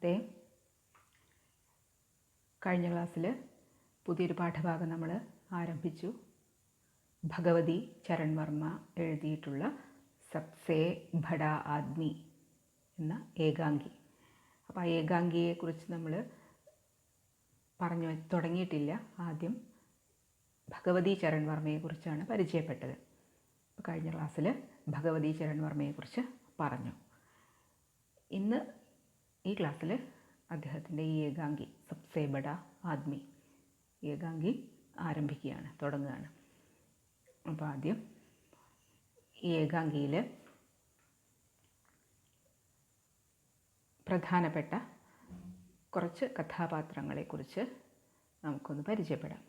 നേരത്തെ കഴിഞ്ഞ ക്ലാസ്സിൽ പുതിയൊരു പാഠഭാഗം നമ്മൾ ആരംഭിച്ചു. ഭഗവതി ചരൺ വർമ്മ എഴുതിയിട്ടുള്ള സബ്സേ ബഡാ ആദ്മി എന്ന ഏകാംഗി. അപ്പോൾ ആ ഏകാംഗിയെക്കുറിച്ച് നമ്മൾ പറഞ്ഞു തുടങ്ങിയിട്ടില്ല. ആദ്യം ഭഗവതി ചരൺ വർമ്മയെക്കുറിച്ചാണ് പരിചയപ്പെട്ടത്. അപ്പോൾ കഴിഞ്ഞ ക്ലാസ്സിൽ ഭഗവതി ചരൺ വർമ്മയെക്കുറിച്ച് പറഞ്ഞു. ഇന്ന് ഈ ക്ലാസ്സിൽ അദ്ദേഹത്തിൻ്റെ ഈ ഏകാംഗി സബ്സേ ബഡാ ആദ്മി ഏകാംഗി തുടങ്ങുകയാണ്. അപ്പോൾ ആദ്യം ഈ ഏകാംഗിയിൽ പ്രധാനപ്പെട്ട കുറച്ച് കഥാപാത്രങ്ങളെക്കുറിച്ച് നമുക്കൊന്ന് പരിചയപ്പെടാം.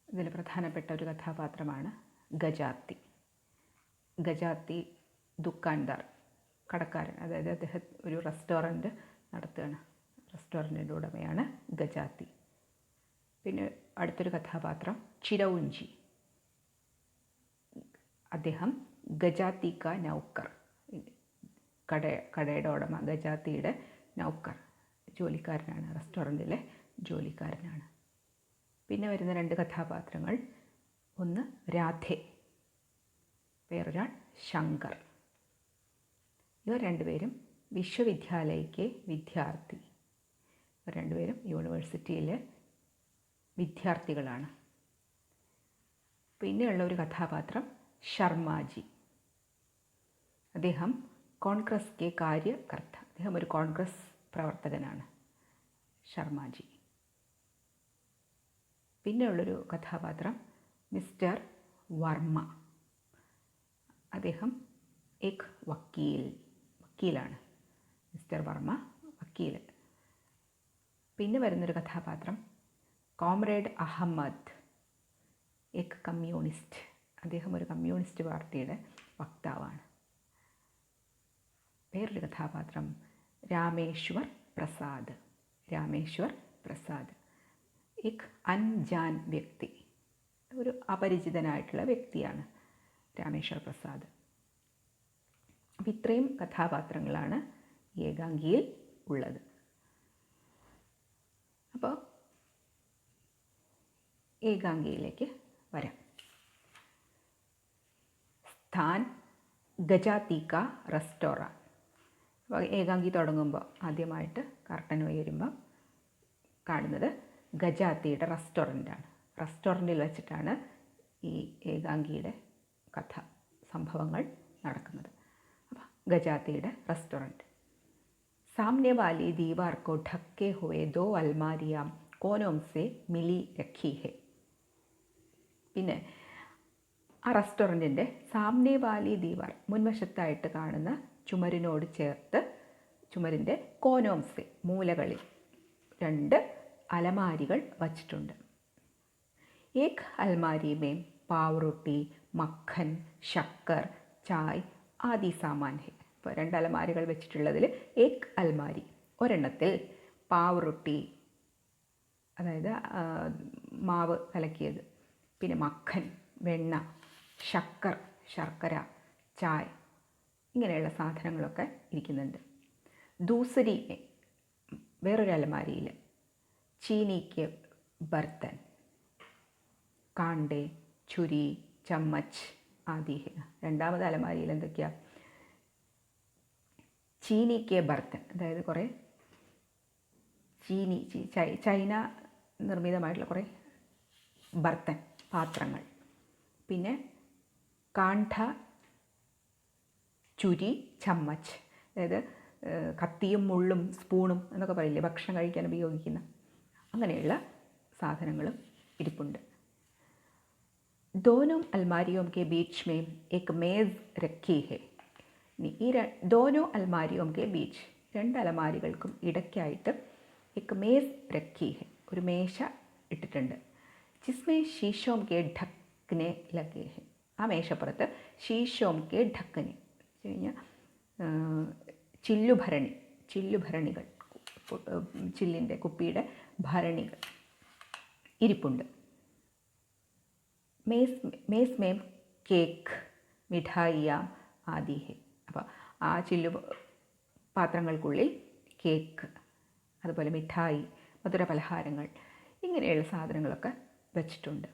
ഇതിൽ പ്രധാനപ്പെട്ട ഒരു കഥാപാത്രമാണ് ഗജാത്തി. ഗജാത്തി ദുക്കാൻദാർ, കടക്കാരൻ. അതായത് അദ്ദേഹം ഒരു റെസ്റ്റോറൻറ്റ് നടത്തുകയാണ്. റെസ്റ്റോറൻറ്റിൻ്റെ ഉടമയാണ് ഗജാത്തി. പിന്നെ അടുത്തൊരു കഥാപാത്രം ചിരൗഞ്ചി. അദ്ദേഹം ഗജാത്തി കാ നൗക്കർ, കടയുടെ ഉടമ ഗജാത്തിയുടെ നൗക്കർ, ജോലിക്കാരനാണ്, റെസ്റ്റോറൻറ്റിലെ ജോലിക്കാരനാണ്. പിന്നെ വരുന്ന രണ്ട് കഥാപാത്രങ്ങൾ, ഒന്ന് രാധെ, വേറൊരാൾ ശങ്കർ. ഇവർ രണ്ടുപേരും വിശ്വവിദ്യാലയയ്ക്ക് വിദ്യാർത്ഥി. ഇവർ രണ്ടുപേരും യൂണിവേഴ്സിറ്റിയിലെ വിദ്യാർത്ഥികളാണ്. പിന്നെയുള്ള ഒരു കഥാപാത്രം ശർമാജി. അദ്ദേഹം കോൺഗ്രസ് കെ കാര്യകർത്ത, അദ്ദേഹം ഒരു കോൺഗ്രസ് പ്രവർത്തകനാണ് ശർമാജി. പിന്നെയുള്ളൊരു കഥാപാത്രം മിസ്റ്റർ വർമ്മ. അദ്ദേഹം എക് വക്കീലാണ്. മിസ്റ്റർ വർമ്മ വക്കീൽ. പിന്നെ വരുന്നൊരു കഥാപാത്രം കോമ്രേഡ് അഹമ്മദ്, എക് കമ്മ്യൂണിസ്റ്റ്. അദ്ദേഹം ഒരു കമ്മ്യൂണിസ്റ്റ് പാർട്ടിയുടെ വക്താവാണ്. വേറൊരു കഥാപാത്രം രാമേശ്വർ പ്രസാദ്. എക് അൻജാൻ വ്യക്തി, ഒരു അപരിചിതനായിട്ടുള്ള വ്യക്തിയാണ് രാമേശ്വർ പ്രസാദ്. അപ്പം ഇത്രയും കഥാപാത്രങ്ങളാണ് ഏകാംഗിയിൽ ഉള്ളത്. അപ്പോൾ ഏകാംഗിയിലേക്ക് വരാം. സ്ഥാൻ ഗജാത്തി കാ റെസ്റ്റോറാൻ. അപ്പോൾ ഏകാംഗി തുടങ്ങുമ്പോൾ ആദ്യമായിട്ട് കർട്ടൻ ഉയരുമ്പോൾ കാണുന്നത് ഗജാത്തിയുടെ റെസ്റ്റോറൻ്റാണ്. റെസ്റ്റോറൻറ്റിൽ വെച്ചിട്ടാണ് ഈ ഏകാംഗിയുടെ സംഭവങ്ങൾ നടക്കുന്നത്. അപ്പോൾ ഗജാത്തിയുടെ റെസ്റ്റോറൻറ്റ്. सामने वाली दीवार को ढके हुए 2 अलमारियाँ कोनों से मिली रखी है. പിന്നെ ആ റെസ്റ്റോറൻറ്റിൻ്റെ സാമ്നെ വാലി ദീവാർ, മുൻവശത്തായിട്ട് കാണുന്ന ചുമരിനോട് ചേർത്ത് ചുമരിൻ്റെ കോനോംസെ, മൂലകളിൽ 2 അലമാരികൾ വച്ചിട്ടുണ്ട്. ഏക് അൽമാരി മേം പാവ് റൊട്ടി, മക്കൻ, ശക്കർ, ചായ് ആദി സാമാൻ ഹെ. ഇപ്പോൾ 2 അലമാരികൾ വെച്ചിട്ടുള്ളതിൽ ഏക് അൽമാരി, ഒരെണ്ണത്തിൽ പാവ് റൊട്ടി, അതായത് മാവ് കലക്കിയത്, പിന്നെ മക്കൻ, വെണ്ണ, ശക്കർ, ശർക്കര, ചായ്, ഇങ്ങനെയുള്ള സാധനങ്ങളൊക്കെ ഇരിക്കുന്നുണ്ട്. ദൂസരി, വേറൊരു അലമാരിയിൽ ചീനിക്ക് ബർത്തൻ, കാണ്ടെ, ചുരി, ചമ്മച്ച് ആദി. രണ്ടാമത് അലമാരിയിൽ എന്തൊക്കെയാണ്? ചീനിക്ക് ബർത്തൻ, അതായത് കുറേ ചൈന നിർമ്മിതമായിട്ടുള്ള കുറേ ബർത്തൻ, പാത്രങ്ങൾ. പിന്നെ കാണ്ഠ, ചുരി, ചമ്മച്ച്, അതായത് കത്തിയും മുള്ളും സ്പൂണും എന്നൊക്കെ പറയില്ലേ, ഭക്ഷണം കഴിക്കാൻ ഉപയോഗിക്കുന്ന അങ്ങനെയുള്ള സാധനങ്ങളും ഇരിപ്പുണ്ട്. दोनों अलमारियों के बीच में एक मेज़ रखी है. ഈ दोनों अलमारियों के बीच, 2 അലമാരികൾക്കും ഇടയ്ക്കായിട്ട് एक मेज़ रखी है, ഒരു മേശ ഇട്ടിട്ടുണ്ട്. जिसमें शीशों के ढकने लगे हैं. ആ മേശപ്പുറത്ത് शीशों के ढकने കഴിഞ്ഞാൽ ചില്ലുഭരണികൾ, ചില്ലിൻ്റെ കുപ്പിയുടെ ഭരണികൾ ഇരിപ്പുണ്ട്. മേസ് മേം കേക്ക്, മിഠായിയ ആദി ഹെ. അപ്പോൾ ആ ചില്ലു പാത്രങ്ങൾക്കുള്ളിൽ കേക്ക്, അതുപോലെ മിഠായി, മധുര പലഹാരങ്ങൾ, ഇങ്ങനെയുള്ള സാധനങ്ങളൊക്കെ വെച്ചിട്ടുണ്ട്.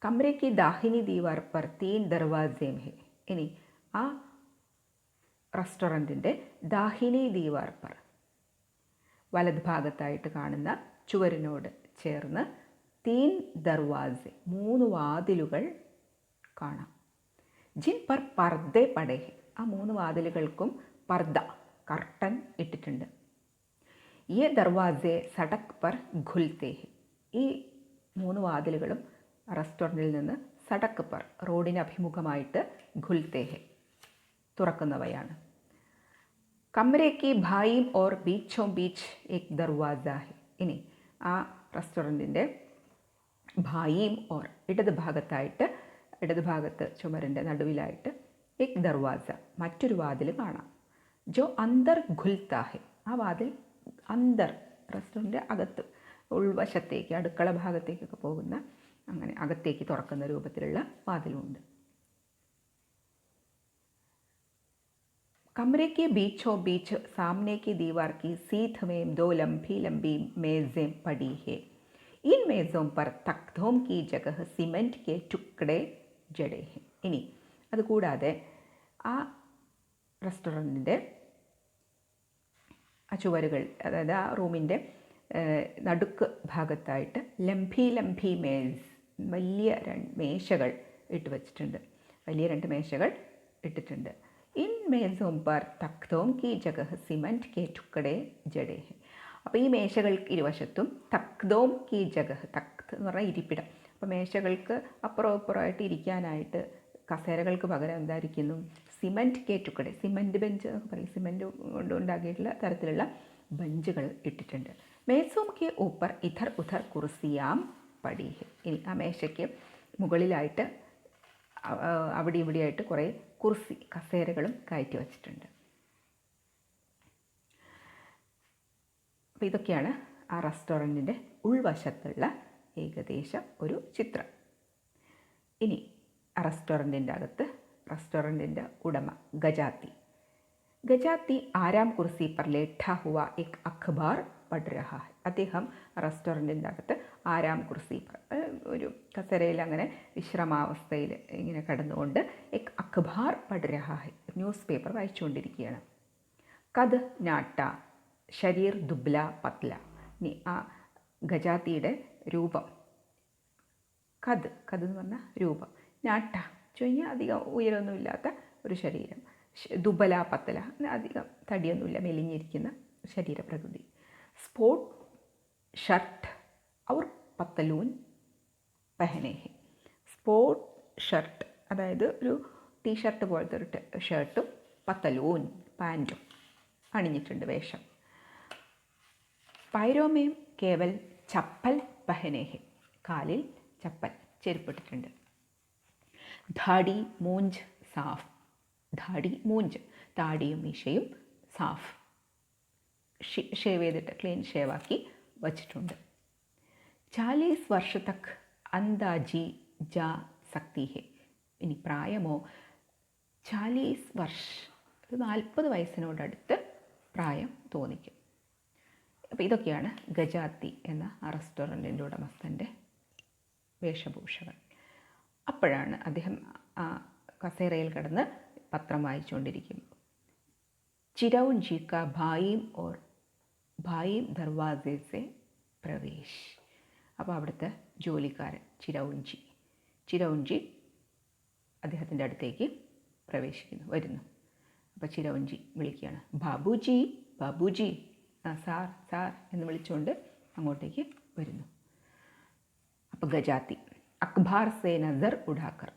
കമരെ കി ദാഹിനി ദീവാർ പർ 3 ദർവാസേ ഹെ. ഇനി ആ റെസ്റ്റോറൻറ്റിൻ്റെ ദാഹിനി ദീവാർ പർ, വലത് ഭാഗത്തായിട്ട് കാണുന്ന ചുവരിനോട് ചേർന്ന് 3 ദർവാസെ, 3 വാതിലുകൾ കാണാം. ജിൻ പർ പർദേ പടേ ഹെ. ആ 3 വാതിലുകൾക്കും പർദ, കർട്ടൻ ഇട്ടിട്ടുണ്ട്. യേ ദർവാസെ സടക് പർ ഖുൽത്തേ ഹെ. ഈ 3 വാതിലുകളും റെസ്റ്റോറൻറ്റിൽ നിന്ന് സടക്ക് പർ, റോഡിന് അഭിമുഖമായിട്ട് ഖുൽത്തേ ഹെ, തുറക്കുന്നവയാണ്. കമരേക്ക് ഭായിം ഓർ ബീച്ചോ ബീച്ച് എക് ദർവാസ ഹെ. ഇനി ആ റെസ്റ്റോറൻറ്റിൻ്റെ ഭായിം ഓർ, ഇടത് ഭാഗത്ത് ചുമരിൻ്റെ നടുവിലായിട്ട് എക് ദർവാസ, മറ്റൊരു വാതിൽ കാണാം. ജോ അന്തർ ഖുൽത്താ ഹെ. ആ വാതിൽ അന്തർ, റെസ്റ്റോറൻറ്റ് അകത്ത്, ഉൾവശത്തേക്ക്, അടുക്കള ഭാഗത്തേക്കൊക്കെ പോകുന്ന, അങ്ങനെ അകത്തേക്ക് തുറക്കുന്ന രൂപത്തിലുള്ള വാതിലുമുണ്ട്. कमरे के बीचों बीच सामने की दीवार की सीध में 2 लंबी लंबी मेज़ें पड़ी है. इन मेज़ों पर तख्तों की जगह सीमेंट के टुकड़े जड़े हैं. ഇനി അതുകൂടാതെ ആ റെസ്റ്റോറൻറ്റിൻ്റെ ആ ചുവരുകൾ, അതായത് ആ റൂമിൻ്റെ നടുക്ക് ഭാഗത്തായിട്ട് ലംബി മേസ്, വലിയ 2 മേശകൾ ഇട്ട് വച്ചിട്ടുണ്ട്. വലിയ 2 മേശകൾ ഇട്ടിട്ടുണ്ട്. ഇൻ മേസോം പർ തഖ്തോം കി ജഗഹ് സിമൻറ്റ് കെ ടുക്കടെ ജഡേ ഹെ. അപ്പോൾ ഈ മേശകൾക്ക് ഇരുവശത്തും തഖ്തോം കി ജഗഹ്, തഖ്ത് എന്ന് പറഞ്ഞാൽ ഇരിപ്പിടം. അപ്പോൾ മേശകൾക്ക് അപ്പുറം ഇപ്പുറമായിട്ട് ഇരിക്കാനായിട്ട് കസേരകൾക്ക് പകരം എന്തായിരിക്കുന്നു, സിമൻറ്റ് കെ ടുക്കടെ, സിമൻറ്റ് ബെഞ്ച് എന്നൊക്കെ പറയും, സിമൻറ്റ് കൊണ്ട് ഉണ്ടാക്കിയിട്ടുള്ള തരത്തിലുള്ള ബെഞ്ചുകൾ ഇട്ടിട്ടുണ്ട്. മേസോം കെ ഊപ്പർ ഇധർ ഉധർ കുർസിയാം പടി ഹെ. ഇനി ആ മേശയ്ക്ക് മുകളിലായിട്ട് അവിടെ ഇവിടെയായിട്ട് കുറേ കുർസി, കസേരകളും കയറ്റി വച്ചിട്ടുണ്ട്. അപ്പോൾ ഇതൊക്കെയാണ് ആ റെസ്റ്റോറൻറ്റിൻ്റെ ഉൾവശത്തുള്ള ഏകദേശം ഒരു ചിത്രം. ഇനി ആ റെസ്റ്റോറൻറ്റിൻ്റെ അകത്ത് റെസ്റ്റോറൻറ്റിൻ്റെ ഉടമ ഗജാത്തി ആരാം കുർസി പർ ലേഠാ ഹുവ എക് അഖ്ബാർ പഠ് രഹാ ഹെ. അദ്ദേഹം റെസ്റ്റോറൻറ്റിൻ്റെ അകത്ത് ആരാം കുർസി, ഒരു കസേരയിൽ അങ്ങനെ വിശ്രമാവസ്ഥയിൽ ഇങ്ങനെ കിടന്നുകൊണ്ട് എക് അഖ്ബാർ പഠ് രഹാ ഹെ, ന്യൂസ് പേപ്പർ വായിച്ചുകൊണ്ടിരിക്കുകയാണ്. കദ് നാട്ട ശരീർ ദുബ്ല പത്ല. ഇനി ആ ഗജാത്തിയുടെ രൂപം, കദ് എന്ന് പറഞ്ഞാൽ രൂപം, നാട്ട കഴിഞ്ഞാൽ അധികം ഉയരമൊന്നുമില്ലാത്ത ഒരു ശരീരം, ദുബല പത്തല, അധികം തടിയൊന്നുമില്ല, മെലിഞ്ഞിരിക്കുന്ന ശരീരപ്രകൃതി. സ്പോർട്ട് ഷർട്ട് ഔർ പത്തലൂൻ പെഹനെ ഹെ. സ്പോർട്ട് ഷർട്ട്, അതായത് ഒരു ടീഷർട്ട് പോലത്തെ ഒരു ഷർട്ടും പത്തലൂൻ പാൻറ്റും അണിഞ്ഞിട്ടുണ്ട്, വേഷം. പൈരോമേം കേവൽ ചപ്പൽ പെഹനെ ഹെ. കാലിൽ ചപ്പൽ, ചെരുപ്പിട്ടിട്ടുണ്ട്. ധാടി മൂഞ്ച് സാഫ്. ധാടി മൂഞ്ച്, താടിയും മീശയും സാഫ്, ഷേവ് ചെയ്തിട്ട് ക്ലീൻ ഷേവാക്കി വച്ചിട്ടുണ്ട്. 40 വർഷ തക് അന്താജി ജാ സക്തി ഹെ. ഇനി പ്രായമോ 40 വർഷ, 40 വയസ്സിനോടടുത്ത് പ്രായം തോന്നിക്കും. അപ്പോൾ ഇതൊക്കെയാണ് ഗജാത്തി എന്ന ആ റെസ്റ്റോറൻറ്റിൻ്റെ ഉടമസ്ഥൻ്റെ വേഷഭൂഷകൾ. അപ്പോഴാണ് അദ്ദേഹം ആ കസേരയിൽ കിടന്ന് പത്രം വായിച്ചുകൊണ്ടിരിക്കും. ചിരൗൻ ജി കാ ഭായിം ദർവാസെ സെ പ്രവേശ്. അപ്പോൾ അവിടുത്തെ ജോലിക്കാരൻ ചിരൗൻജി അദ്ദേഹത്തിൻ്റെ അടുത്തേക്ക് വരുന്നു. അപ്പോൾ ചിരൗൻജി വിളിക്കുകയാണ്, ബാബുജി, സാർ എന്ന് വിളിച്ചുകൊണ്ട് അങ്ങോട്ടേക്ക് വരുന്നു. അപ്പോൾ ഗജാത്തി അഖ്ബാർ സെ നസർ ഉഠാക്കർ,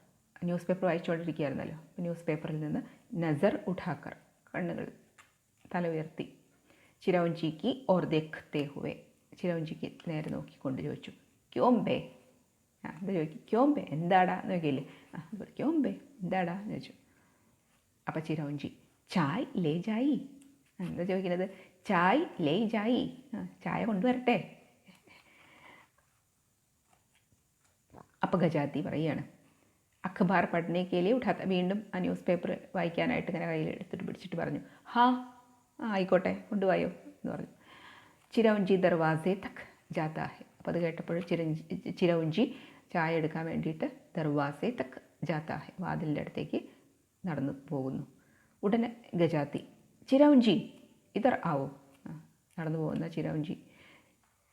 ന്യൂസ് പേപ്പർ വായിച്ചുകൊണ്ടിരിക്കുകയായിരുന്നല്ലോ, ന്യൂസ് പേപ്പറിൽ നിന്ന് നസർ ഉഠാക്കർ, കണ്ണുകൾ തല ഉയർത്തി, ചിരൗൻജിക്ക് ഓർ ദേഖ്തേ ഹുവേ, ചിരൗൻജിക്ക് നേരെ നോക്കിക്കൊണ്ട് ചോദിച്ചു, ക്യോംബേ. എന്താ ചോദിക്കും, ക്യോംബേ എന്താടാ എന്ന് ചോദിക്കില്ലേ, ക്യോംബേ എന്താടാ എന്ന് ചോദിച്ചു. അപ്പോൾ ചിരൗൻജി ചായ് ലേ ജായി. എന്താ ചോദിക്കുന്നത്, ചായ് ലേ ജായി, ചായ കൊണ്ടുവരട്ടെ. അപ്പോൾ ഗജാത്തി പറയുകയാണ്, അഖ്ബാർ പഠനേക്കേലേ ഉഠാത്ത, വീണ്ടും ആ ന്യൂസ് പേപ്പർ വായിക്കാനായിട്ട് ഇങ്ങനെ കയ്യിൽ എടുത്തിട്ട് പിടിച്ചിട്ട് പറഞ്ഞു, ഹാ ആയിക്കോട്ടെ കൊണ്ടുപോയോ എന്ന് പറഞ്ഞു. ചിരൗഞ്ചി ദർവാസെ തക് ജാത്താ ഹെ. അപ്പോൾ അത് കേട്ടപ്പോൾ ചിരൗഞ്ചി ചായ എടുക്കാൻ വേണ്ടിയിട്ട് ദർവാസെ തക് ജാത്താ ഹെ, വാതിലിൻ്റെ അടുത്തേക്ക് നടന്നു പോകുന്നു. ഉടനെ ഗജാത്തി ചിരൗഞ്ചി ഇതർ ആവോ. നടന്നു പോകുന്ന ചിരൗഞ്ചി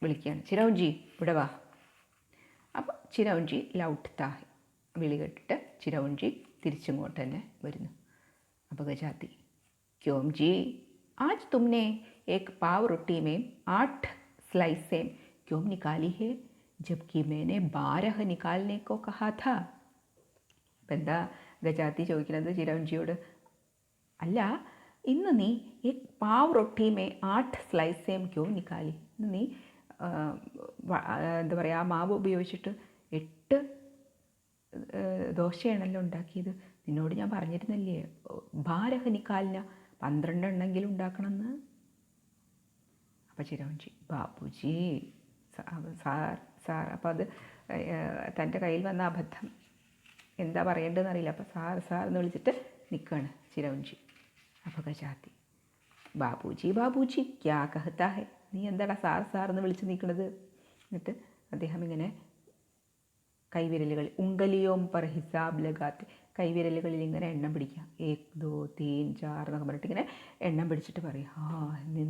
വിളിക്കുകയാണ്, ചിരൗഞ്ചി ഇവിടെ വാ. അപ്പോൾ ചിരൗഞ്ചി ലൗട്ട്താ ഹെ, വിളി കേട്ടിട്ട് ചിരൗഞ്ചി തിരിച്ചിങ്ങോട്ട് തന്നെ വരുന്നു. അപ്പോൾ ഗജാത്തി ക്യോം ജി आज तुमने एक पाव रोटी में 8 स्लाइसें क्यों निकाली है जबकि मैंने 12 निकालने को कहा था. അപ്പം എന്താ ഗജാത്തി ചോദിക്കുന്നത് ചിരൗഞ്ചിയോട്, അല്ല ഇന്ന് നീ एक पाव रोटी में 8 स्लाइसें क्यों निकाली, ഇന്ന് നീ എന്താ പറയുക ആ മാവ് ഉപയോഗിച്ചിട്ട് 8 ദോശയാണല്ലോ ഉണ്ടാക്കിയത്. നിന്നോട് ഞാൻ പറഞ്ഞിരുന്നില്ലേ 12 നിക്കാലിന 12 എണ്ണെങ്കിലും ഉണ്ടാക്കണമെന്ന്. അപ്പോൾ ചിരൗഞ്ചി ബാബുജി സാർ. അപ്പോൾ അത് തൻ്റെ കയ്യിൽ വന്ന അബദ്ധം എന്താ പറയേണ്ടതെന്ന് അറിയില്ല. അപ്പോൾ സാർ എന്ന് വിളിച്ചിട്ട് നിൽക്കുകയാണ് ചിരൗഞ്ചി. അപ്പോൾ ഗജാത്തി ബാബുജി ക്യാ കഹത്താ ഹെ, നീ എന്താടാ സാർ എന്ന് വിളിച്ച് നിൽക്കണത്. എന്നിട്ട് അദ്ദേഹം ഇങ്ങനെ കൈവിരലുകൾ ഉങ്കലിയോം പർ ഹിസാബ് ലഗാത്ത്, കൈവിരലുകളിൽ ഇങ്ങനെ എണ്ണം പിടിക്കുക. 1 2 3 4 എന്നൊക്കെ പറഞ്ഞിട്ട് ഇങ്ങനെ എണ്ണം പിടിച്ചിട്ട് പറയും,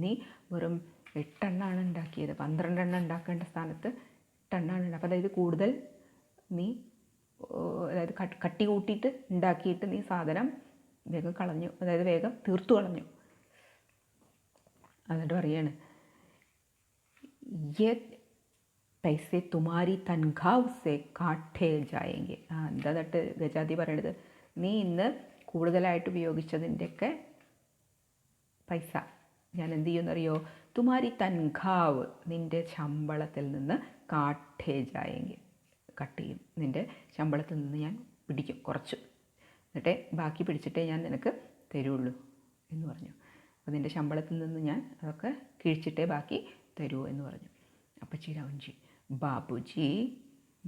നീ വെറും 8 എണ്ണമാണ് ഉണ്ടാക്കിയത്, 12 എണ്ണം ഉണ്ടാക്കേണ്ട സ്ഥാനത്ത് 8 എണ്ണമാണ്. അപ്പോൾ അതായത് കൂടുതൽ നീ അതായത് കട്ടി കൂട്ടിയിട്ട് ഉണ്ടാക്കിയിട്ട് നീ സാധനം വേഗം കളഞ്ഞു, അതായത് വേഗം തീർത്തു കളഞ്ഞു. എന്നിട്ട് പറയാണ് പൈസ തുമാരി തൻഖാവ് സെ കാട്ടേ ജായെങ്കിൽ. എന്താ എന്നിട്ട് ഗജാതി പറയണത്, നീ ഇന്ന് കൂടുതലായിട്ട് ഉപയോഗിച്ചതിൻ്റെയൊക്കെ പൈസ ഞാൻ എന്ത് ചെയ്യുമെന്നറിയോ, തുമാരി തൻഖാവ് നിൻ്റെ ശമ്പളത്തിൽ നിന്ന് കാട്ടേ ജായെങ്കിൽ, കട്ട് ചെയ്യും, നിൻ്റെ ശമ്പളത്തിൽ നിന്ന് ഞാൻ പിടിക്കും കുറച്ച്, എന്നിട്ടേ ബാക്കി പിടിച്ചിട്ടേ ഞാൻ നിനക്ക് തരുള്ളൂ എന്ന് പറഞ്ഞു. അപ്പോൾ നിൻ്റെ ശമ്പളത്തിൽ നിന്ന് ഞാൻ അതൊക്കെ കിഴിച്ചിട്ടേ ബാക്കി തരൂ എന്ന് പറഞ്ഞു. അപ്പോൾ ചിരൗഞ്ചി ബാബുജി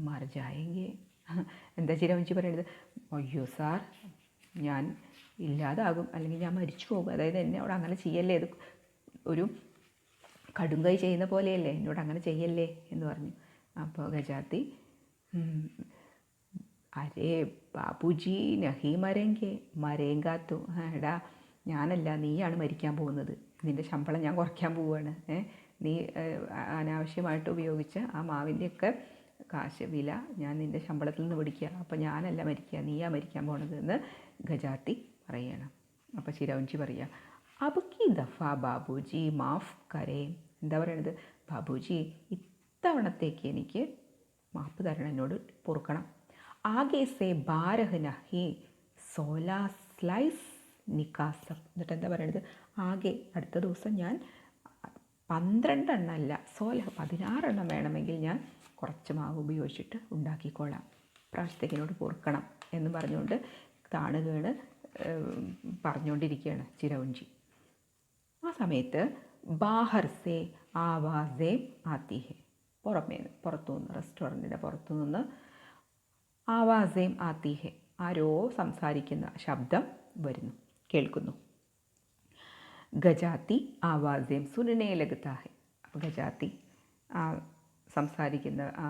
മർ ജായെങ്കെ. എന്താ ചിരൗഞ്ചി പറയണത്, അയ്യോ സാർ ഞാൻ ഇല്ലാതാകും, അല്ലെങ്കിൽ ഞാൻ മരിച്ചു പോകും, അതായത് എന്നോട് അങ്ങനെ ചെയ്യല്ലേ, അത് ഒരു കടുങ്കൈ ചെയ്യുന്ന പോലെയല്ലേ, എന്നോട് അങ്ങനെ ചെയ്യല്ലേ എന്ന് പറഞ്ഞു. അപ്പോൾ ഗജാത്തി അരേ ബാബുജി നഹി മരേങ്കാത്തു, എടാ ഞാനല്ല നീയാണ് മരിക്കാൻ പോകുന്നത്, നിൻ്റെ ശമ്പളം ഞാൻ കുറയ്ക്കാൻ പോവുകയാണ്, നീ അനാവശ്യമായിട്ട് ഉപയോഗിച്ച ആ മാവിൻ്റെയൊക്കെ കാശ് വില ഞാൻ നിൻ്റെ ശമ്പളത്തിൽ നിന്ന് പിടിക്കുക, അപ്പോൾ ഞാനല്ല മരിക്കുക, നീയാ മരിക്കാൻ പോണത് എന്ന് ഗജാത്തി പറയണം. അപ്പോൾ ചിരൗഞ്ചി പറയുക, അബുക്കി ദഫ ബാബുജി മാഫ് കരേ. എന്താ പറയണത്, ബാബുജി ഇത്തവണത്തേക്ക് എനിക്ക് മാപ്പ് തരണം, എന്നോട് പൊറുക്കണം. ആകെ സെ 12 നഹി 16 സ്ലൈസ് നിക്കാസബ്. എന്നിട്ട് എന്താ പറയണത്, ആകെ അടുത്ത ദിവസം ഞാൻ 12 എണ്ണമല്ല 16 എണ്ണം വേണമെങ്കിൽ ഞാൻ കുറച്ച് മാവ് ഉപയോഗിച്ചിട്ട് ഉണ്ടാക്കിക്കോളാം, പ്രാവശ്യത്തേക്കിനോട് പൊറുക്കണം എന്ന് പറഞ്ഞുകൊണ്ട് താണുകേണ് പറഞ്ഞുകൊണ്ടിരിക്കുകയാണ് ചിരൗഞ്ചി. ആ സമയത്ത് ബാഹർസെ ആവാസേ ആത്തി ഹെ, പുറത്തുനിന്ന് റെസ്റ്റോറൻറ്റിൻ്റെ പുറത്തുനിന്ന് ആവാസേം ആത്തി ഹെ, ആരോ സംസാരിക്കുന്ന ശബ്ദം വരുന്നു, കേൾക്കുന്നു. ഗജാത്തി ആവാസേം സുനനെ ലഗത്താ ഹെ. അപ്പോൾ ഗജാത്തി ആ സംസാരിക്കുന്ന ആ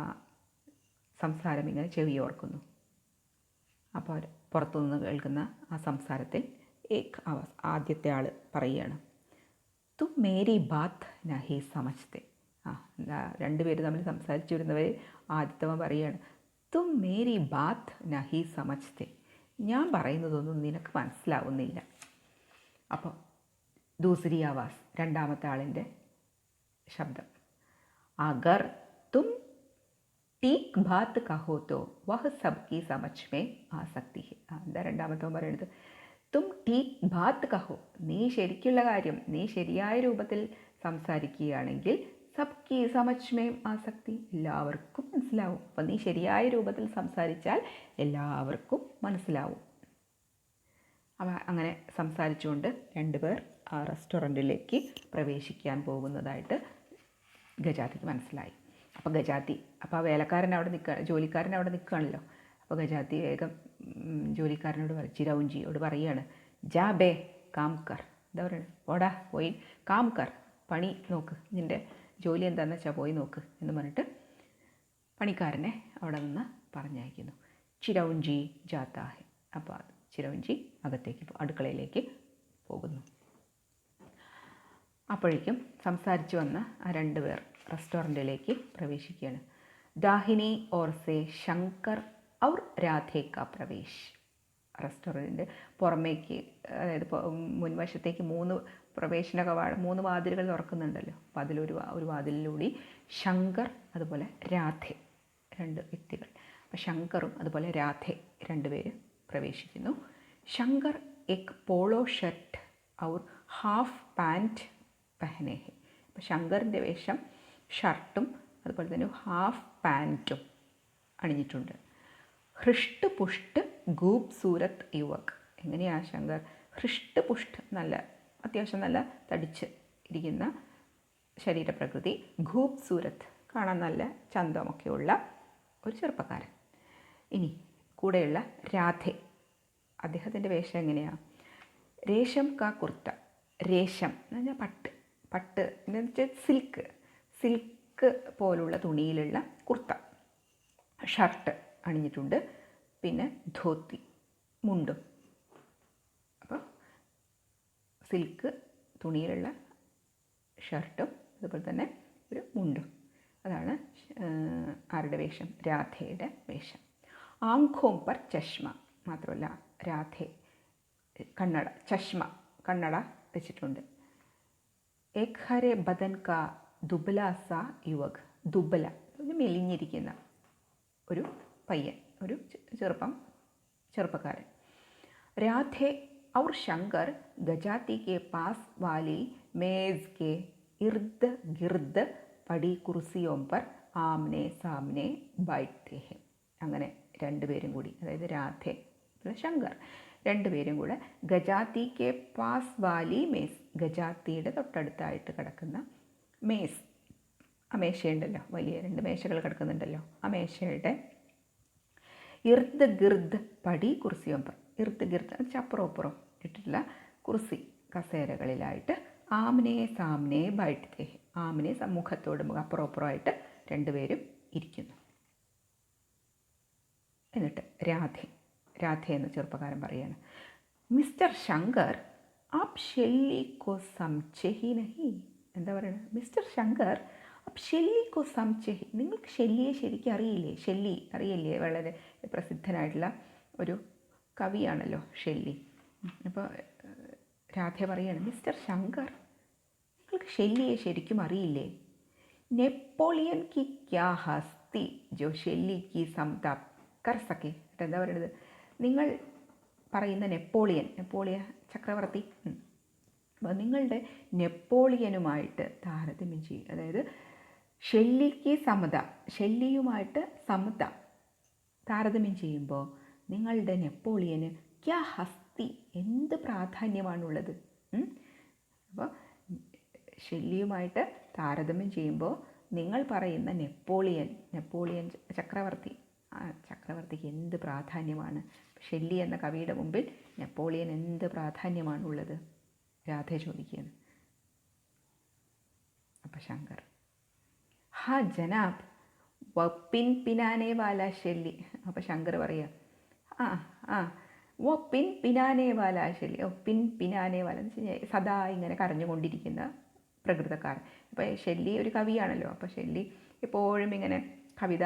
സംസാരം ഇങ്ങനെ ചെവിയോർക്കുന്നു. അപ്പോൾ പുറത്തുനിന്ന് കേൾക്കുന്ന ആ സംസാരത്തിൽ ആദ്യത്തെ ആൾ പറയുകയാണ്, തും മേരി ബാത്ത് നഹി സമജ്തേ. രണ്ടുപേര് തമ്മിൽ സംസാരിച്ചു വരുന്നവർ ആദ്യത്തവൻ പറയുകയാണ്, തും മേരി ബാത്ത് നഹി സമജ്തേ, ഞാൻ പറയുന്നതൊന്നും നിനക്ക് മനസ്സിലാവുന്നില്ല. അപ്പോൾ ദൂസരി ആവാസ്, രണ്ടാമത്തെ ആളിൻ്റെ ശബ്ദം, അഗർ തും ടീക്ക് ബാത്ത് കഹോ തോ വഹ് സബ്കി സമജ് മേ ആ സക്തി ഹെ. എന്താ രണ്ടാമത്തവൻ പറയണത്, തും ടീക്ക് ബാത്ത് കഹോ, നീ ശരിക്കുള്ള കാര്യം, നീ ശരിയായ രൂപത്തിൽ സംസാരിക്കുകയാണെങ്കിൽ സബ്കി സമജ് മേ ആസക്തി, എല്ലാവർക്കും മനസ്സിലാവും. അപ്പം നീ ശരിയായ രൂപത്തിൽ സംസാരിച്ചാൽ എല്ലാവർക്കും മനസ്സിലാവും. അവ അങ്ങനെ സംസാരിച്ചുകൊണ്ട് രണ്ടുപേർ ആ റെസ്റ്റോറൻറ്റിലേക്ക് പ്രവേശിക്കാൻ പോകുന്നതായിട്ട് ഗജാത്തിക്ക് മനസ്സിലായി. അപ്പോൾ ഗജാത്തി, അപ്പോൾ ആ വേലക്കാരൻ അവിടെ ജോലിക്കാരൻ അവിടെ നിൽക്കുകയാണല്ലോ. അപ്പോൾ ഗജാത്തി വേഗം ജോലിക്കാരനോട് ചിരൗഞ്ചിയോട് പറയുകയാണ്, ജാ ബേ കാം കർ, എന്താ പറയുന്നത്, ഓടാ പോയി കാം കർ, പണി നോക്ക്, നിൻ്റെ ജോലി എന്താണെന്ന് വെച്ചാൽ പോയി നോക്ക് എന്ന് പറഞ്ഞിട്ട് പണിക്കാരനെ അവിടെ നിന്ന് പറഞ്ഞയക്കുന്നു. ചിരൗഞ്ചി ജാത്താ ഹെ. അപ്പോൾ ചിരൗഞ്ചി അകത്തേക്ക് അടുക്കളയിലേക്ക് പോകുന്നു. അപ്പോഴേക്കും സംസാരിച്ചു വന്ന ആ രണ്ടുപേർ റെസ്റ്റോറൻറ്റിലേക്ക് പ്രവേശിക്കുകയാണ്. ദാഹിനി ഓർ സെ ശങ്കർ ഔർ രാധേ കാ പ്രവേശ്. റെസ്റ്റോറൻറ്റിൻ്റെ പുറമേക്ക്, അതായത് മുൻവശത്തേക്ക് 3 വാതിലുകൾ തുറക്കുന്നുണ്ടല്ലോ. അപ്പോൾ ഒരു വാതിലിലൂടെ ശങ്കർ അതുപോലെ രാധേ 2 വ്യക്തികൾ. അപ്പോൾ ശങ്കറും അതുപോലെ രാധേ 2 പേര് പ്രവേശിക്കുന്നു. ശങ്കർ എക് പോളോ ഷർട്ട് ഔർ ഹാഫ് പാൻറ്റ് പെഹനെ ഹെ. അപ്പോൾ ശങ്കറിൻ്റെ വേഷം ഷർട്ടും അതുപോലെ തന്നെ ഹാഫ് പാൻറ്റും അണിഞ്ഞിട്ടുണ്ട്. ഹൃഷ്ട് പുഷ്ട് ഖൂബ് സൂരത്ത് യുവക്. എങ്ങനെയാണ് ശങ്കർ? ഹൃഷ്ട് പുഷ്ട്, അത്യാവശ്യം നല്ല തടിച്ച് ഇരിക്കുന്ന ശരീരപ്രകൃതി. ഖൂബ് സൂരത്ത്, കാണാൻ നല്ല ചന്തമൊക്കെയുള്ള ഒരു ചെറുപ്പക്കാരൻ. ഇനി കൂടെയുള്ള രാധേ, അദ്ദേഹത്തിൻ്റെ വേഷം എങ്ങനെയാണ്? രേഷം കാ കുർത്ത. രേഷം എന്ന് പറഞ്ഞാൽ പട്ട് എന്ന് വെച്ചാൽ സിൽക്ക് പോലുള്ള തുണിയിലുള്ള കുർത്ത, ഷർട്ട് അണിഞ്ഞിട്ടുണ്ട്. പിന്നെ ധോത്തി, മുണ്ടും. അപ്പോൾ സിൽക്ക് തുണിയിലുള്ള ഷർട്ടും അതുപോലെ തന്നെ ഒരു മുണ്ടും. അതാണ് ആരുടെ വേഷം? രാധയുടെ വേഷം. ആംഖോം പർ ചഷ്മ. മാത്രമല്ല രാധേ കണ്ണട വെച്ചിട്ടുണ്ട്. ഏക് ഹരെ ബദൻ കാ ദുബല സാ യുവക്. ദുബല മെലിഞ്ഞിരിക്കുന്ന ഒരു പയ്യൻ, ഒരു ചെറുപ്പക്കാരൻ. രാധേ ഔർ ശങ്കർ ഗജാതി കെ പാസ് വാലി മേസ് കെ ഇർദ് ഗിർദ് പടി കുർസിയോം പർ ആംനെ സാംനെ ബൈഠത്തെ ഹെ. അങ്ങനെ 2 പേരും കൂടി, അതായത് രാധേ ശങ്കർ 2 പേരും കൂടെ ഗജാതി കെ പാസ് വാലി മേസ്, ഗജാത്തിയുടെ തൊട്ടടുത്തായിട്ട് കിടക്കുന്ന മേസ്, ആ മേശയുണ്ടല്ലോ, വലിയ 2 മേശകൾ കിടക്കുന്നുണ്ടല്ലോ, ആ മേശയുടെ ഇർദ് ഗിർദ് പടി കുർസിയോം പർ. ഇർദ് ഗിർദ് അപ്പുറം ഇട്ടിട്ടുള്ള കുർസി, കസേരകളിലായിട്ട് ആംനെ സാംനെ ബൈഠത്തെ ഹെ. ആംനെ മുഖത്തോട് അപ്പുറമായിട്ട് 2 പേരും ഇരിക്കുന്നു. എന്നിട്ട് രാധേ എന്ന ചെറുപ്പക്കാരൻ പറയാണ്, മിസ്റ്റർ ശങ്കർ ആപ് ഷെല്ലി കോ സംചേ ഹി നഹി. എന്താ പറയുന്നത്? മിസ്റ്റർ ശങ്കർ ആപ് ഷെല്ലി കോ സംചേ ഹി. നിങ്ങൾക്ക് ഷെല്ലിയെ ശരിക്കും അറിയില്ലേ? ഷെല്ലി അറിയില്ലേ? വളരെ പ്രസിദ്ധനായിട്ടുള്ള ഒരു കവിയാണല്ലോ ഷെല്ലി. അപ്പോൾ രാധേ പറയാണ്, മിസ്റ്റർ ശങ്കർ നിങ്ങൾക്ക് ഷെല്ലിയെ ശരിക്കും അറിയില്ലേ? നെപ്പോളിയൻ കി ക്യാ ഹസ്തി ജോ ഷെല്ലി കി സംത കർ സക്കെ. എന്താ പറയുന്നത്? നിങ്ങൾ പറയുന്ന നെപ്പോളിയൻ ചക്രവർത്തി, അപ്പോൾ നിങ്ങളുടെ നെപ്പോളിയനുമായിട്ട് താരതമ്യം ചെയ്യും. അതായത് ഷെല്ലിയുമായിട്ട് സമത താരതമ്യം ചെയ്യുമ്പോൾ നിങ്ങളുടെ നെപ്പോളിയന് ക്യാ ഹസ്തി, എന്ത് പ്രാധാന്യമാണുള്ളത്? അപ്പോൾ ഷെല്ലിയുമായിട്ട് താരതമ്യം ചെയ്യുമ്പോൾ നിങ്ങൾ പറയുന്ന നെപ്പോളിയൻ ചക്രവർത്തി, ആ ചക്രവർത്തിക്ക് എന്ത് പ്രാധാന്യമാണ്? ഷെല്ലി എന്ന കവിയുടെ മുമ്പിൽ നെപ്പോളിയൻ എന്ത് പ്രാധാന്യമാണുള്ളത്? രാധ ചോദിക്കുകയാണ്. അപ്പം ശങ്കർ, ഹാ ജനാബ് വ പിനാനെ വാല ഷെല്ലി. അപ്പം ശങ്കർ പറയുക, വ പിനാനെ വാല ഷെല്ലി. പിനാനെ വാല എന്ന് വെച്ച് കഴിഞ്ഞാൽ സദാ ഇങ്ങനെ കരഞ്ഞുകൊണ്ടിരിക്കുന്ന പ്രകൃതക്കാരൻ. അപ്പോൾ ഷെല്ലി ഒരു കവിയാണല്ലോ, അപ്പോൾ ഷെല്ലി എപ്പോഴും ഇങ്ങനെ കവിത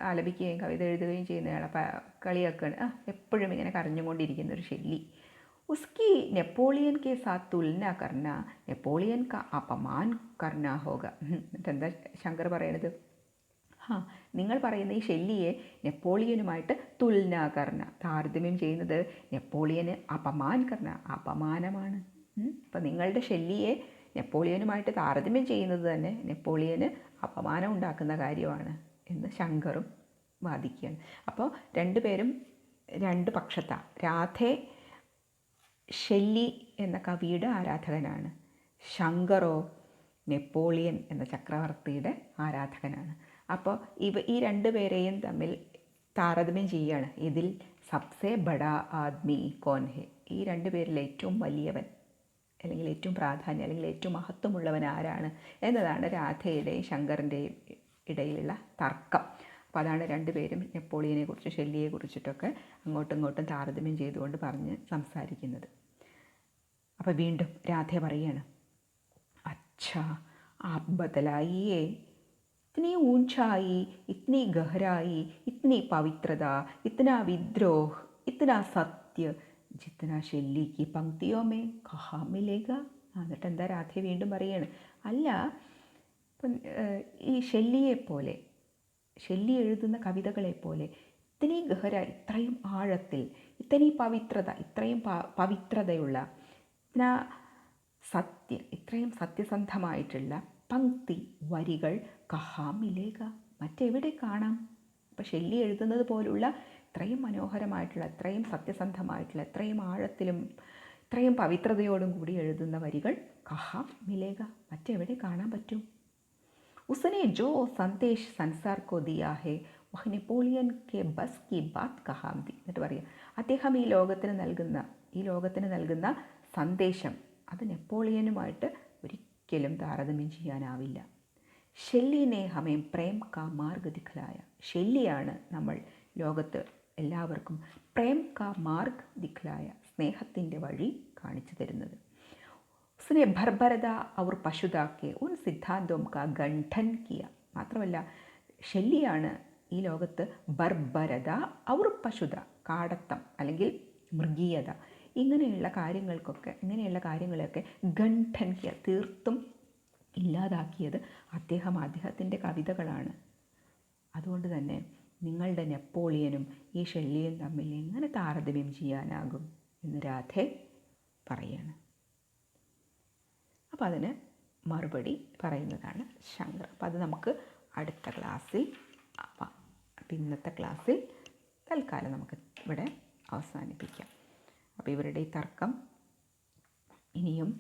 ആലപിക്കുകയും കവിത എഴുതുകയും ചെയ്യുന്നയാൾ. അപ്പം കളിയാക്കുകയാണ്, എപ്പോഴും ഇങ്ങനെ കരഞ്ഞുകൊണ്ടിരിക്കുന്ന ഒരു ഷെല്ലി. ഉസ്കി നെപ്പോളിയൻ കെ സാത്ത് തുലന കർണ നെപ്പോളിയൻ കാ അപമാൻ കർണ ഹോഗ. എന്താ ശങ്കർ പറയണത്? നിങ്ങൾ പറയുന്ന ഈ ഷെല്ലിയെ നെപ്പോളിയനുമായിട്ട് തുലന കർണ, താരതമ്യം ചെയ്യുന്നത് നെപ്പോളിയന് അപമാൻ കർണ, അപമാനമാണ്. അപ്പം നിങ്ങളുടെ ഷെല്ലിയെ നെപ്പോളിയനുമായിട്ട് താരതമ്യം ചെയ്യുന്നത് തന്നെ നെപ്പോളിയന് അപമാനം ഉണ്ടാക്കുന്ന കാര്യമാണ് എന്ന് ശങ്കറും വാദിക്കുകയാണ്. അപ്പോൾ 2 പേരും 2 പക്ഷത്താണ്. രാധേ ഷെല്ലി എന്ന കവിയുടെ ആരാധകനാണ്, ശങ്കറോ നെപ്പോളിയൻ എന്ന ചക്രവർത്തിയുടെ ആരാധകനാണ്. അപ്പോൾ ഈ 2 പേരെയും തമ്മിൽ താരതമ്യം ചെയ്യുകയാണ്. ഇതിൽ സബ്സെ ബഡാ ആദ്മി കോൻ ഹെ, ഈ 2 പേരിൽ ഏറ്റവും വലിയവൻ അല്ലെങ്കിൽ ഏറ്റവും പ്രാധാന്യം അല്ലെങ്കിൽ ഏറ്റവും മഹത്വമുള്ളവൻ ആരാണ് എന്നതാണ് രാധയുടെയും ശങ്കറിൻ്റെയും ഇടയിലുള്ള തർക്കം. അപ്പോൾ അതാണ് രണ്ടുപേരും നെപ്പോളിയനെ കുറിച്ച് ഷെല്ലിയെ കുറിച്ചിട്ടൊക്കെ അങ്ങോട്ടും ഇങ്ങോട്ടും താരതമ്യം ചെയ്തുകൊണ്ട് പറഞ്ഞ് സംസാരിക്കുന്നത്. അപ്പോൾ വീണ്ടും രാധ പറയാണ്, अच्छा आप बतलाइए, इतनी ऊंचाई, इतनी गहराई, इतनी पवित्रता, इतना विद्रोह, इतना सत्य, जितना ഷെല്ലി की पंक्तियों में कहाँ मिलेगा. എന്നിട്ട് എന്താ രാധ വീണ്ടും പറയാണ്, അല്ല ഇപ്പം ഈ ഷെല്ലിയെപ്പോലെ, ഷെല്ലി എഴുതുന്ന കവിതകളെപ്പോലെ ഇത്രയും ഗഹര, ഇത്രയും ആഴത്തിൽ, ഇത്രയും പവിത്രത, ഇത്രയും പവിത്രതയുള്ള, സത്യ, ഇത്രയും സത്യസന്ധമായിട്ടുള്ള പങ്ക്തി, വരികൾ കഹാ മിലേക, മറ്റെവിടെ കാണാം? അപ്പോൾ ഷെല്ലി എഴുതുന്നത് പോലുള്ള ഇത്രയും മനോഹരമായിട്ടുള്ള, ഇത്രയും സത്യസന്ധമായിട്ടുള്ള, ഇത്രയും ആഴത്തിലും ഇത്രയും പവിത്രതയോടും കൂടി എഴുതുന്ന വരികൾ കഹാ മിലേക, മറ്റെവിടെ കാണാൻ പറ്റും? उसने जो संदेश संसार को दिया है वह नेपोलियन के बस की बात कहाँ थी. എന്നിട്ട് പറയാം, അദ്ദേഹം ഈ ലോകത്തിന് നൽകുന്ന സന്ദേശം അത് നെപ്പോളിയനുമായിട്ട് ഒരിക്കലും താരതമ്യം ചെയ്യാനാവില്ല. ഷെല്ലിനെ ഹമേം പ്രേം കാ മാർഗ് ദിഖലായ, ഷെല്ലിയാണ് നമ്മൾ ലോകത്ത് എല്ലാവർക്കും പ്രേം കാ മാർഗ് ദിഖലായ, സ്നേഹത്തിൻ്റെ വഴി കാണിച്ചു തരുന്നത്. उसने भरभरदा और पशुदा के उन सिद्धांतों का गठन किया. മാത്രമല്ല ഷെല്ലിയാണ് ഈ ലോകത്ത് ബർബരത ഔർ പശുത, കാടത്തം അല്ലെങ്കിൽ മൃഗീയത, ഇങ്ങനെയുള്ള കാര്യങ്ങളെയൊക്കെ ഗണ്ഠൻ കിയ, തീർത്തും ഇല്ലാതാക്കിയത് അദ്ദേഹത്തിൻ്റെ കവിതകളാണ്. അതുകൊണ്ട് തന്നെ നിങ്ങളുടെ നെപ്പോളിയനും ഈ ഷെല്ലിയും തമ്മിൽ എങ്ങനെ താരതമ്യം ചെയ്യാനാകും എന്ന് രാധ പറയാണ്. അപ്പോൾ അതിന് മറുപടി പറയുന്നതാണ് ശങ്കർ. അപ്പോൾ അത് നമുക്ക് അടുത്ത ക്ലാസ്സിൽ, ഇന്നത്തെ ക്ലാസ്സിൽ തൽക്കാലം നമുക്ക് ഇവിടെ അവസാനിപ്പിക്കാം. അപ്പോൾ ഇവരുടെ ഈ തർക്കം ഇനിയും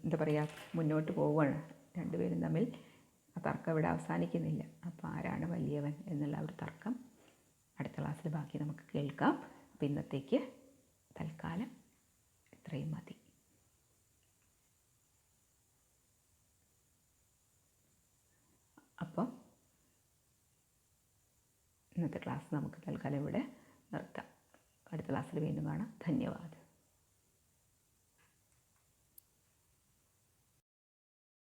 എന്താ പറയുക, മുന്നോട്ട് പോവുകയാണ്. രണ്ടുപേരും തമ്മിൽ ആ തർക്കം ഇവിടെ അവസാനിക്കുന്നില്ല. അപ്പോൾ ആരാണ് വലിയവൻ എന്നുള്ള ഒരു തർക്കം അടുത്ത ക്ലാസ്സിൽ ബാക്കി നമുക്ക് കേൾക്കാം. അപ്പോൾ ഇന്നത്തേക്ക് തൽക്കാലം ഇത്രയും മതി. അപ്പോൾ ഇന്നത്തെ ക്ലാസ് നമുക്ക് തൽക്കാലം ഇവിടെ നിർത്താം. അടുത്ത ക്ലാസ്സിൽ വീണ്ടും കാണാം. ധന്യവാദം.